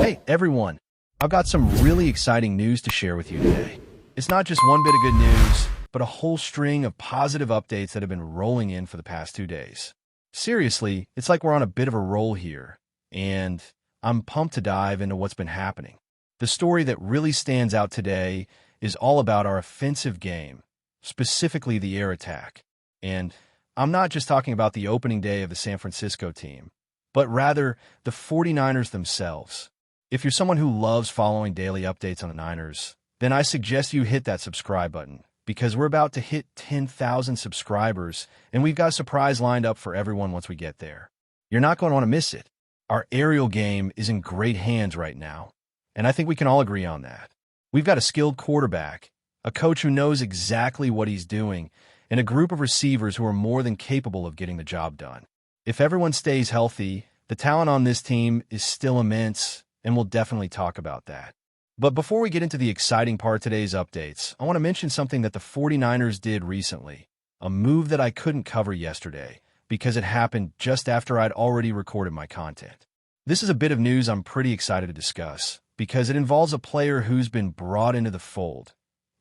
Hey, everyone. I've got some really exciting news to share with you today. It's not just one bit of good news, but a whole string of positive updates that have been rolling in for the past 2 days. Seriously, it's like we're on a bit of a roll here, and I'm pumped to dive into what's been happening. The story that really stands out today is all about our offensive game, specifically the air attack. And I'm not just talking about the opening day of the San Francisco team, but rather the 49ers themselves. If you're someone who loves following daily updates on the Niners, then I suggest you hit that subscribe button, because we're about to hit 10,000 subscribers, and we've got a surprise lined up for everyone once we get there. You're not going to want to miss it. Our aerial game is in great hands right now, and I think we can all agree on that. We've got a skilled quarterback, a coach who knows exactly what he's doing, and a group of receivers who are more than capable of getting the job done. If everyone stays healthy, the talent on this team is still immense, and we'll definitely talk about that. But before we get into the exciting part of today's updates, I want to mention something that the 49ers did recently, a move that I couldn't cover yesterday because it happened just after I'd already recorded my content. This is a bit of news I'm pretty excited to discuss because it involves a player who's been brought into the fold,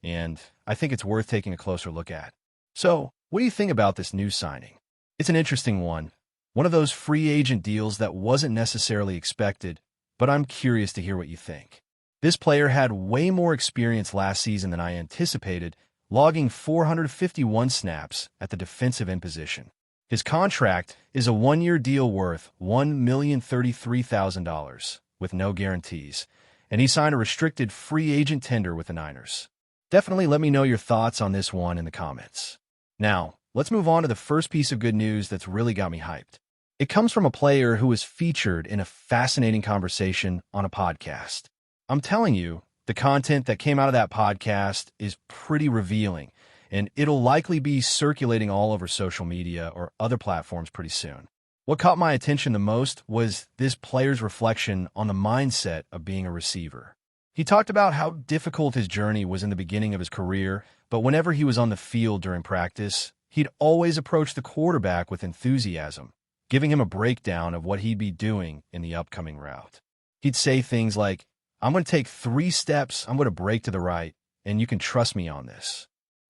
and I think it's worth taking a closer look at. So, what do you think about this new signing? It's an interesting one of those free agent deals that wasn't necessarily expected, but I'm curious to hear what you think. This player had way more experience last season than I anticipated, logging 451 snaps at the defensive end position. His contract is a one-year deal worth $1,033,000 with no guarantees, and he signed a restricted free agent tender with the Niners. Definitely let me know your thoughts on this one in the comments. Now, let's move on to the first piece of good news that's really got me hyped. It comes from a player who was featured in a fascinating conversation on a podcast. I'm telling you, the content that came out of that podcast is pretty revealing, and it'll likely be circulating all over social media or other platforms pretty soon. What caught my attention the most was this player's reflection on the mindset of being a receiver. He talked about how difficult his journey was in the beginning of his career, but whenever he was on the field during practice, he'd always approach the quarterback with enthusiasm, giving him a breakdown of what he'd be doing in the upcoming route. He'd say things like, "I'm going to take 3 steps, I'm going to break to the right, and you can trust me on this."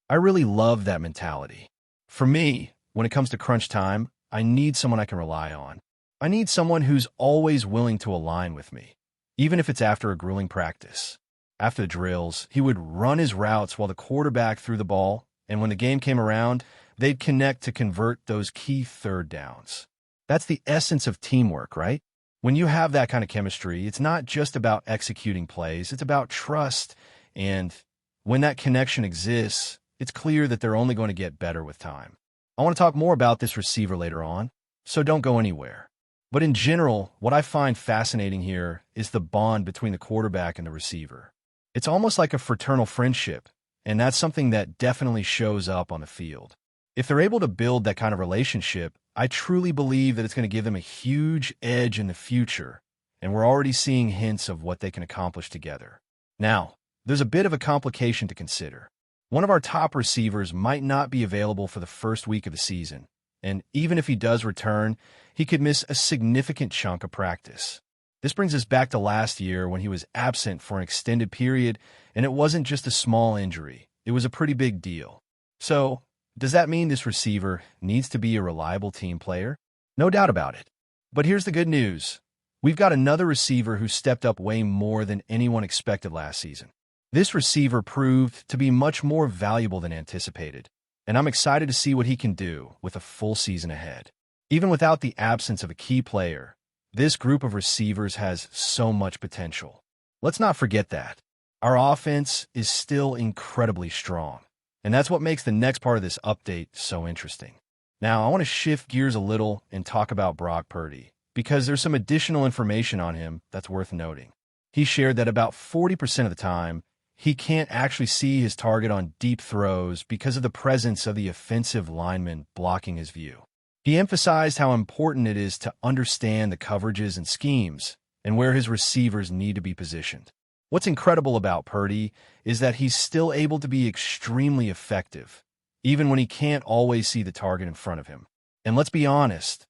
I really love that mentality. For me, when it comes to crunch time, I need someone I can rely on. I need someone who's always willing to align with me, even if it's after a grueling practice. After the drills, he would run his routes while the quarterback threw the ball, and when the game came around, they'd connect to convert those key third downs. That's the essence of teamwork, right? When you have that kind of chemistry, it's not just about executing plays, it's about trust. And when that connection exists, it's clear that they're only going to get better with time. I want to talk more about this receiver later on, so don't go anywhere. But in general, what I find fascinating here is the bond between the quarterback and the receiver. It's almost like a fraternal friendship, and that's something that definitely shows up on the field. If they're able to build that kind of relationship, I truly believe that it's going to give them a huge edge in the future, and we're already seeing hints of what they can accomplish together. Now, there's a bit of a complication to consider. One of our top receivers might not be available for the first week of the season, and even if he does return, he could miss a significant chunk of practice. This brings us back to last year when he was absent for an extended period, and it wasn't just a small injury. It was a pretty big deal. So, does that mean this receiver needs to be a reliable team player? No doubt about it. But here's the good news. We've got another receiver who stepped up way more than anyone expected last season. This receiver proved to be much more valuable than anticipated, and I'm excited to see what he can do with a full season ahead. Even without the absence of a key player, this group of receivers has so much potential. Let's not forget that. Our offense is still incredibly strong. And that's what makes the next part of this update so interesting. Now, I want to shift gears a little and talk about Brock Purdy, because there's some additional information on him that's worth noting. He shared that about 40% of the time, he can't actually see his target on deep throws because of the presence of the offensive lineman blocking his view. He emphasized how important it is to understand the coverages and schemes and where his receivers need to be positioned. What's incredible about Purdy is that he's still able to be extremely effective, even when he can't always see the target in front of him. And let's be honest,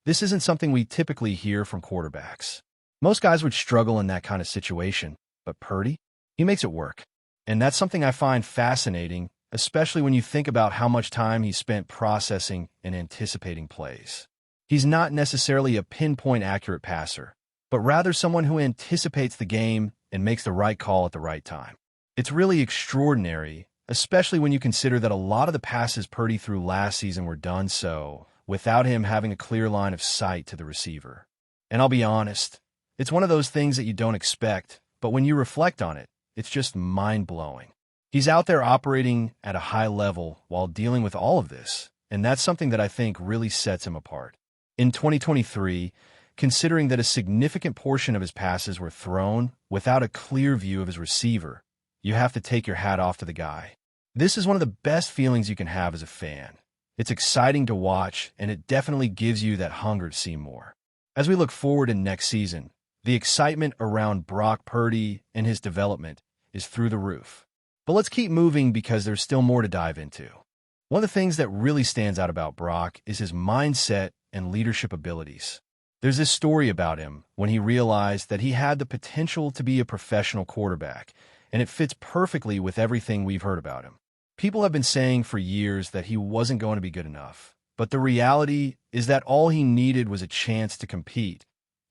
this isn't something we typically hear from quarterbacks. Most guys would struggle in that kind of situation, but Purdy, he makes it work. And that's something I find fascinating, especially when you think about how much time he spent processing and anticipating plays. He's not necessarily a pinpoint accurate passer, but rather someone who anticipates the game and makes the right call at the right time. It's really extraordinary, especially when you consider that a lot of the passes Purdy threw last season were done so without him having a clear line of sight to the receiver. And I'll be honest, it's one of those things that you don't expect, but when you reflect on it, it's just mind-blowing. He's out there operating at a high level while dealing with all of this, and that's something that I think really sets him apart. In 2023, considering that a significant portion of his passes were thrown without a clear view of his receiver, you have to take your hat off to the guy. This is one of the best feelings you can have as a fan. It's exciting to watch, and it definitely gives you that hunger to see more. As we look forward to next season, the excitement around Brock Purdy and his development is through the roof. But let's keep moving because there's still more to dive into. One of the things that really stands out about Brock is his mindset and leadership abilities. There's this story about him when he realized that he had the potential to be a professional quarterback, and it fits perfectly with everything we've heard about him. People have been saying for years that he wasn't going to be good enough, but the reality is that all he needed was a chance to compete,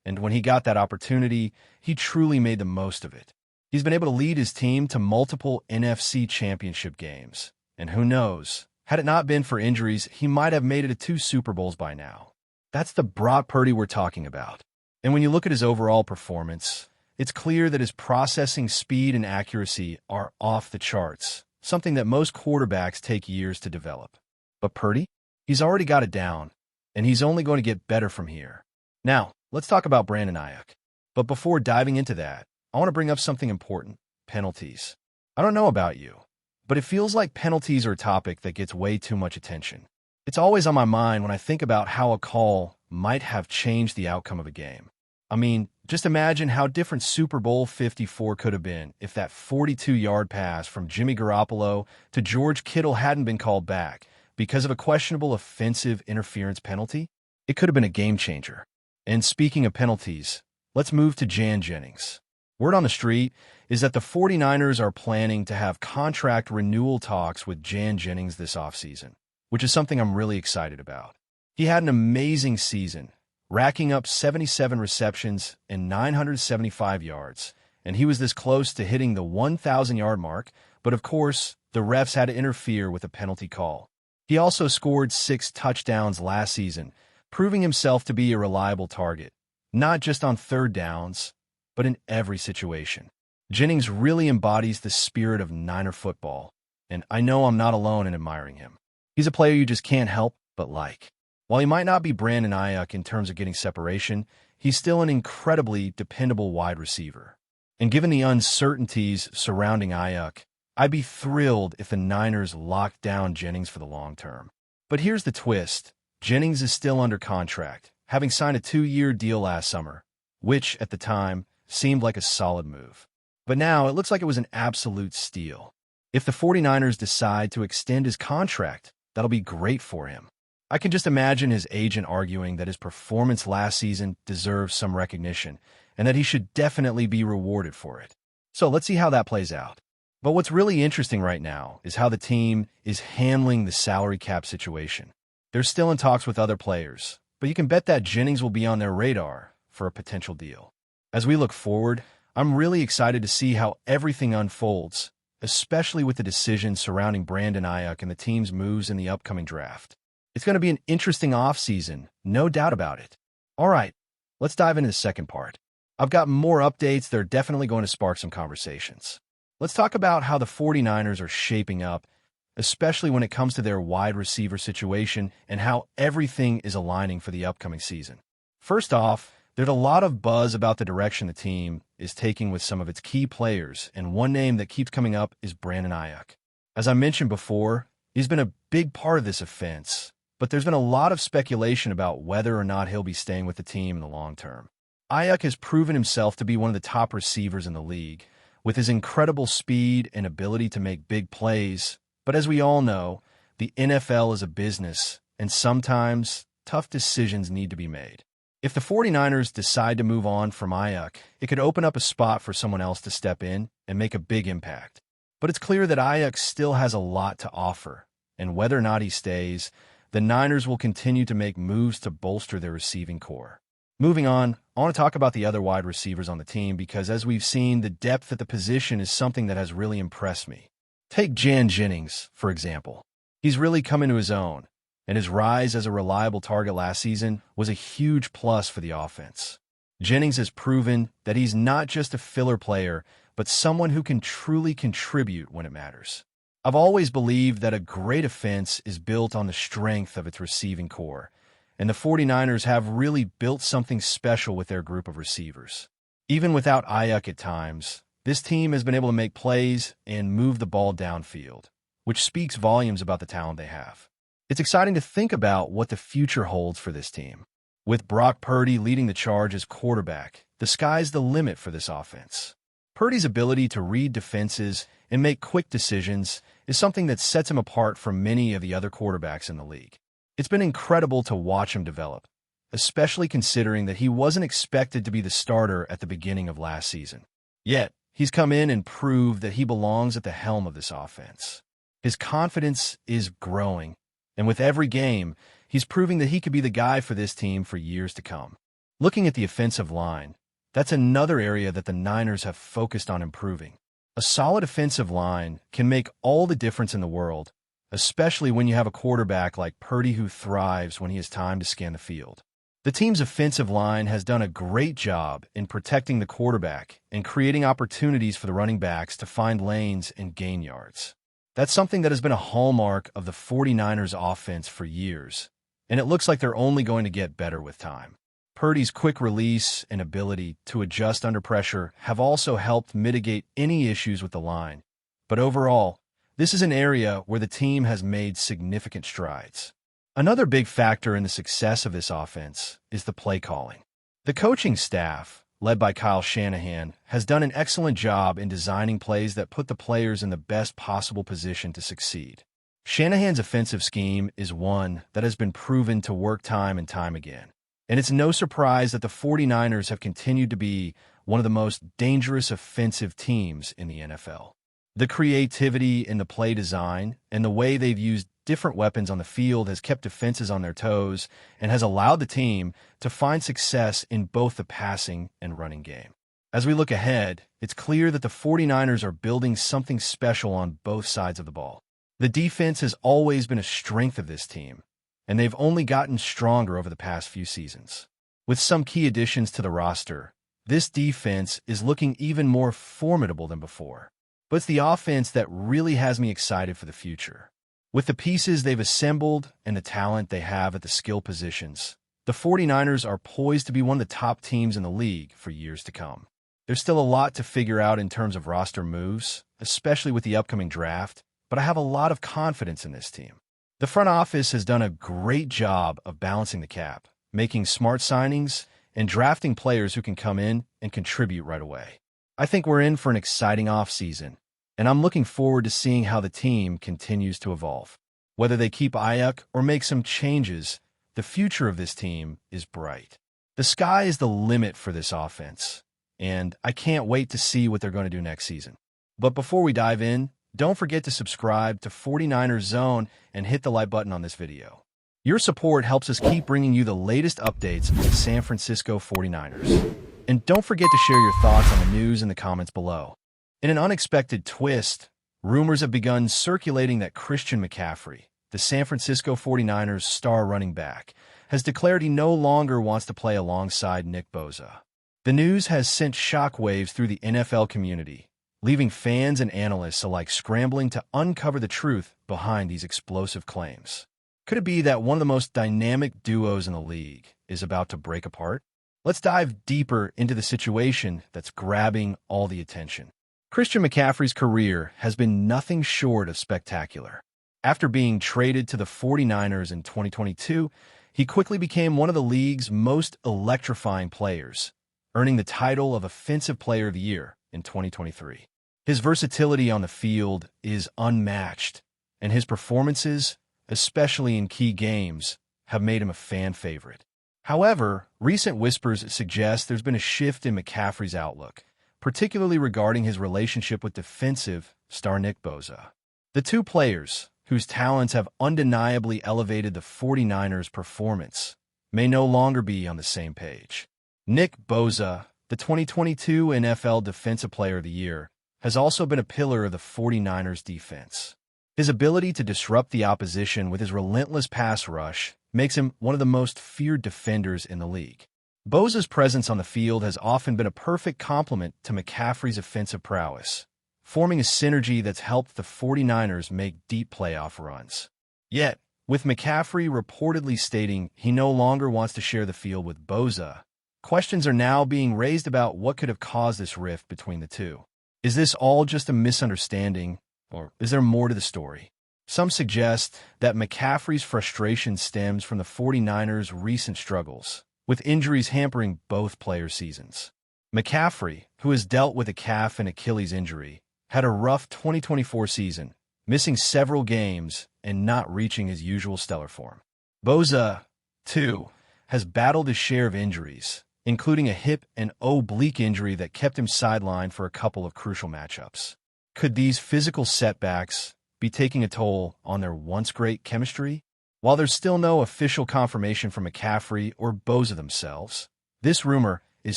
and when he got that opportunity, he truly made the most of it. He's been able to lead his team to multiple NFC championship games, and who knows, had it not been for injuries, he might have made it to 2 Super Bowls by now. That's the Brock Purdy we're talking about. And when you look at his overall performance, it's clear that his processing speed and accuracy are off the charts, something that most quarterbacks take years to develop. But Purdy, he's already got it down, and he's only going to get better from here. Now, let's talk about Brandon Ayuk. But before diving into that, I want to bring up something important: penalties. I don't know about you, but it feels like penalties are a topic that gets way too much attention. It's always on my mind when I think about how a call might have changed the outcome of a game. I mean, just imagine how different Super Bowl 54 could have been if that 42-yard pass from Jimmy Garoppolo to George Kittle hadn't been called back because of a questionable offensive interference penalty. It could have been a game changer. And speaking of penalties, let's move to Jauan Jennings. Word on the street is that the 49ers are planning to have contract renewal talks with Jauan Jennings this offseason, which is something I'm really excited about. He had an amazing season, racking up 77 receptions and 975 yards, and he was this close to hitting the 1,000-yard mark, but of course, the refs had to interfere with a penalty call. He also scored 6 touchdowns last season, proving himself to be a reliable target, not just on third downs, but in every situation. Jennings really embodies the spirit of Niner football, and I know I'm not alone in admiring him. He's a player you just can't help but like. While he might not be Brandon Ayuk in terms of getting separation, he's still an incredibly dependable wide receiver. And given the uncertainties surrounding Ayuk, I'd be thrilled if the Niners locked down Jennings for the long term. But here's the twist: Jennings is still under contract, having signed a 2-year deal last summer, which, at the time, seemed like a solid move. But now it looks like it was an absolute steal. If the 49ers decide to extend his contract, that'll be great for him. I can just imagine his agent arguing that his performance last season deserves some recognition and that he should definitely be rewarded for it. So let's see how that plays out. But what's really interesting right now is how the team is handling the salary cap situation. They're still in talks with other players, but you can bet that Jennings will be on their radar for a potential deal. As we look forward, I'm really excited to see how everything unfolds, especially with the decisions surrounding Brandon Ayuk and the team's moves in the upcoming draft. It's going to be an interesting offseason, no doubt about it. All right, let's dive into the second part. I've got more updates that are definitely going to spark some conversations. Let's talk about how the 49ers are shaping up, especially when it comes to their wide receiver situation and how everything is aligning for the upcoming season. First off, there's a lot of buzz about the direction the team is taking with some of its key players, and one name that keeps coming up is Brandon Ayuk. As I mentioned before, he's been a big part of this offense, but there's been a lot of speculation about whether or not he'll be staying with the team in the long term. Ayuk has proven himself to be one of the top receivers in the league, with his incredible speed and ability to make big plays, but as we all know, the NFL is a business, and sometimes tough decisions need to be made. If the 49ers decide to move on from Ayuk, it could open up a spot for someone else to step in and make a big impact. But it's clear that Ayuk still has a lot to offer, and whether or not he stays, the Niners will continue to make moves to bolster their receiving core. Moving on, I want to talk about the other wide receivers on the team because, as we've seen, the depth at the position is something that has really impressed me. Take Jauan Jennings, for example. He's really come into his own, and his rise as a reliable target last season was a huge plus for the offense. Jennings has proven that he's not just a filler player, but someone who can truly contribute when it matters. I've always believed that a great offense is built on the strength of its receiving core, and the 49ers have really built something special with their group of receivers. Even without Ayuk at times, this team has been able to make plays and move the ball downfield, which speaks volumes about the talent they have. It's exciting to think about what the future holds for this team. With Brock Purdy leading the charge as quarterback, the sky's the limit for this offense. Purdy's ability to read defenses and make quick decisions is something that sets him apart from many of the other quarterbacks in the league. It's been incredible to watch him develop, especially considering that he wasn't expected to be the starter at the beginning of last season. Yet, he's come in and proved that he belongs at the helm of this offense. His confidence is growing, and with every game, he's proving that he could be the guy for this team for years to come. Looking at the offensive line, that's another area that the Niners have focused on improving. A solid offensive line can make all the difference in the world, especially when you have a quarterback like Purdy who thrives when he has time to scan the field. The team's offensive line has done a great job in protecting the quarterback and creating opportunities for the running backs to find lanes and gain yards. That's something that has been a hallmark of the 49ers offense for years, and it looks like they're only going to get better with time. Purdy's quick release and ability to adjust under pressure have also helped mitigate any issues with the line. But overall, this is an area where the team has made significant strides. Another big factor in the success of this offense is the play calling. The coaching staff, led by Kyle Shanahan, has done an excellent job in designing plays that put the players in the best possible position to succeed. Shanahan's offensive scheme is one that has been proven to work time and time again. And it's no surprise that the 49ers have continued to be one of the most dangerous offensive teams in the NFL. The creativity in the play design and the way they've used different weapons on the field has kept defenses on their toes and has allowed the team to find success in both the passing and running game. As we look ahead, it's clear that the 49ers are building something special on both sides of the ball. The defense has always been a strength of this team, and they've only gotten stronger over the past few seasons. With some key additions to the roster, this defense is looking even more formidable than before. But it's the offense that really has me excited for the future. With the pieces they've assembled and the talent they have at the skill positions, the 49ers are poised to be one of the top teams in the league for years to come. There's still a lot to figure out in terms of roster moves, especially with the upcoming draft, but I have a lot of confidence in this team. The front office has done a great job of balancing the cap, making smart signings, and drafting players who can come in and contribute right away. I think we're in for an exciting offseason, and I'm looking forward to seeing how the team continues to evolve. Whether they keep Ayuk or make some changes, the future of this team is bright. The sky is the limit for this offense, and I can't wait to see what they're going to do next season. But before we dive in, don't forget to subscribe to 49ers Zone and hit the like button on this video. Your support helps us keep bringing you the latest updates on the San Francisco 49ers. And don't forget to share your thoughts on the news in the comments below. In an unexpected twist, rumors have begun circulating that Christian McCaffrey, the San Francisco 49ers star running back, has declared he no longer wants to play alongside Nick Bosa. The news has sent shockwaves through the NFL community, leaving fans and analysts alike scrambling to uncover the truth behind these explosive claims. Could it be that one of the most dynamic duos in the league is about to break apart? Let's dive deeper into the situation that's grabbing all the attention. Christian McCaffrey's career has been nothing short of spectacular. After being traded to the 49ers in 2022, he quickly became one of the league's most electrifying players, earning the title of Offensive Player of the Year in 2023. His versatility on the field is unmatched, and his performances, especially in key games, have made him a fan favorite. However, recent whispers suggest there's been a shift in McCaffrey's outlook, particularly regarding his relationship with defensive star Nick Bosa. The two players, whose talents have undeniably elevated the 49ers' performance, may no longer be on the same page. Nick Bosa, the 2022 NFL Defensive Player of the Year, has also been a pillar of the 49ers' defense. His ability to disrupt the opposition with his relentless pass rush makes him one of the most feared defenders in the league. Bosa's presence on the field has often been a perfect complement to McCaffrey's offensive prowess, forming a synergy that's helped the 49ers make deep playoff runs. Yet, with McCaffrey reportedly stating he no longer wants to share the field with Bosa, questions are now being raised about what could have caused this rift between the two. Is this all just a misunderstanding, or is there more to the story? Some suggest that McCaffrey's frustration stems from the 49ers' recent struggles, with injuries hampering both players' seasons. McCaffrey, who has dealt with a calf and Achilles injury, had a rough 2024 season, missing several games and not reaching his usual stellar form. Bosa, too, has battled his share of injuries, including a hip and oblique injury that kept him sidelined for a couple of crucial matchups. Could these physical setbacks be taking a toll on their once great chemistry? While there's still no official confirmation from McCaffrey or Bosa themselves, this rumor is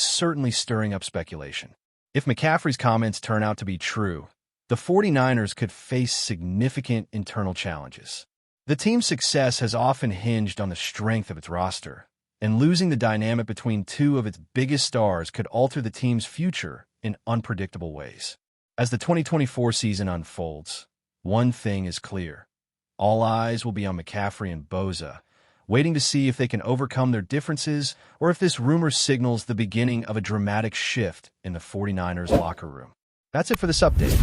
certainly stirring up speculation. If McCaffrey's comments turn out to be true, the 49ers could face significant internal challenges. The team's success has often hinged on the strength of its roster, and losing the dynamic between two of its biggest stars could alter the team's future in unpredictable ways. As the 2024 season unfolds, one thing is clear. All eyes will be on McCaffrey and Bosa, waiting to see if they can overcome their differences or if this rumor signals the beginning of a dramatic shift in the 49ers locker room. That's it for this update.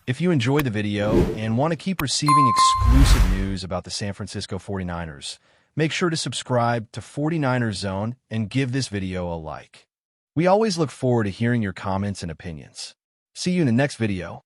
If you enjoyed the video and want to keep receiving exclusive news about the San Francisco 49ers, make sure to subscribe to 49ers Zone and give this video a like. We always look forward to hearing your comments and opinions. See you in the next video.